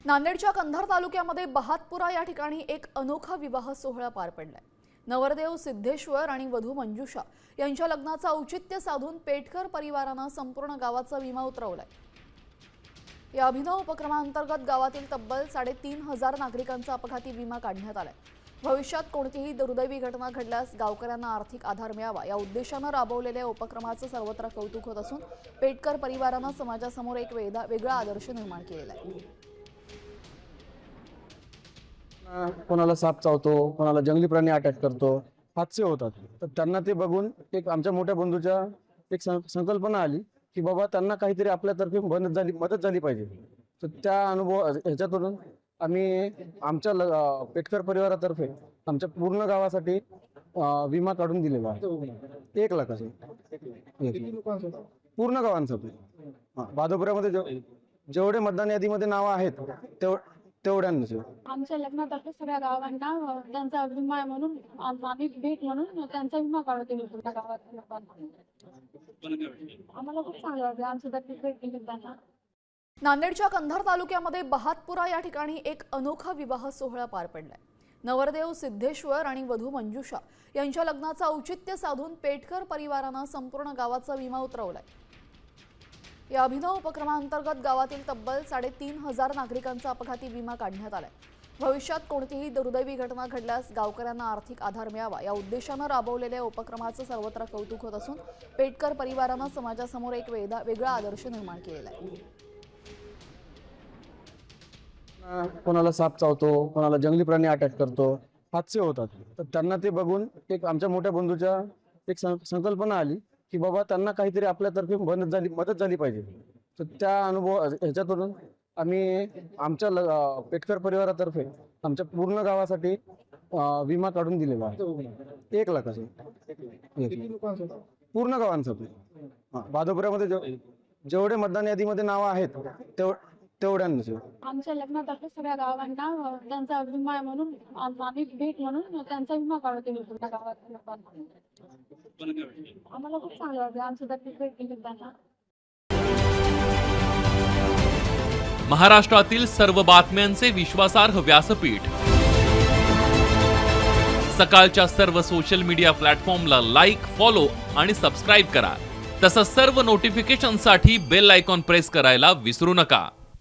नांदेडच्या कंधार तालुक्यामध्ये बहादपुरा या ठिकाणी एक अनोखा विवाह सोहळा पार पडलाय। नवरदेव सिद्धेश्वर आणि वधू मंजुषा यांच्या लग्नाचा औचित्य साधून पेटकर परिवाराने संपूर्ण गावाचा विमा उतरवलाय। या अभिनव उपक्रमांतर्गत गावातील तब्बल 3,500 नागरिकांचा अपघाती विमा काढण्यात आलाय। भविष्यात कोणतीही दुर्दैवी घटना घडल्यास गावकऱ्यांना आर्थिक आधार मिळावा या उद्देशाने राबवलेल्या उपक्रमाचे सर्वत्र कौतुक होत असून पेटकर परिवाराने समाजासमोर एक वेगळा आदर्श निर्माण केलेला आहे। कोणाला साप चावतो, कोणाला जंगली प्राणी अटॅक करतो, हादसे होतात। तर त्यांना ते बघून एक आमच्या मोठ्या बंधूच्या एक संकल्पना आली की बाबा त्यांना काहीतरी आपल्यातर्फे मदत झाली पाहिजे। तर त्या अनुभव ह्याच्यातून आम्ही आमच्या पेटकर परिवारातर्फे आमच्या पूर्ण गावासाठी विमा काढून दिलेला आहे। 1 लाखाचा पूर्ण गावांसाठी। बादोपुरामध्ये जेवढे मतदान यादीमध्ये नाव आहेत तेवढ्यांचे आमच्या लग्नातर्फे सगळ्या गावांना त्यांचा विमा म्हणून आम्ही भेट म्हणून त्यांचा विमा काढून दिला गावातल्या लोकांना। आम्हाला खूप चांगलं वाटलं आमच्या भेट दिली त्यांना। नांदेडच्या कंधार तालुक्यामध्ये बहादपुरा या ठिकाणी एक अनोखा विवाह सोहळा पार पडलाय। नवरदेव सिद्धेश्वर आणि वधू मंजुषा यांच्या लग्नाचा औचित्य साधून पेटकर परिवाराने संपूर्ण गावाचा विमा उतरवलाय। या अभिनव उपक्रमांतर्गत गावातील तब्बल 3,500 नागरिकांचा अपघाती विमा काढण्यात आलाय। भविष्यात कोणतीही दुर्दैवी घटना घडल्यास गावकऱ्यांना आर्थिक आधार मिळावा या उद्देशाने राबवलेल्या उपक्रमाचे सर्वत्र कौतुक होत असून पेटकर परिवाराने समाजासमोर एक वेगळा आदर्श निर्माण केलेला आहे। कोणाला साप चावतो, कोणाला जंगली प्राणी अटॅक करतो, हादसे होतात। तर त्यांना ते बघून एक आमच्या मोठ्या बंधूच्या एक संकल्पना आली की बाबा त्यांना काहीतरी आपल्यातर्फे मदत झाली पाहिजे। तर त्या अनुभव ह्याच्यातून आम्ही आमच्या पेटकर परिवारातर्फे आमच्या पूर्ण गावासाठी विमा काढून दिलेला आहे। 1 लाखाचा पूर्ण गावांसाठी। बादोपुरामध्ये जेवढे मतदान यादीमध्ये नाव आहेत तेवढ्यांचे आमच्या लग्नातर्फे सगळ्या गावांना त्यांचा विमा म्हणून आम्ही भेट म्हणून त्यांचा विमा काढून दिला गावातल्या लोकांना। आम्हाला खूप चांगलं वाटलं आमच्या भेट दिली त्यांना। महाराष्ट्रातील सर्व बातम्यांचे विश्वासार्ह व्यासपीठ सकाळच्या सर्व सोशल मीडिया प्लॅटफॉर्मला लाईक, फॉलो आणि सबस्क्राईब करा। तसंच सर्व नोटिफिकेशनसाठी बेल आयकॉन प्रेस करायला विसरू नका।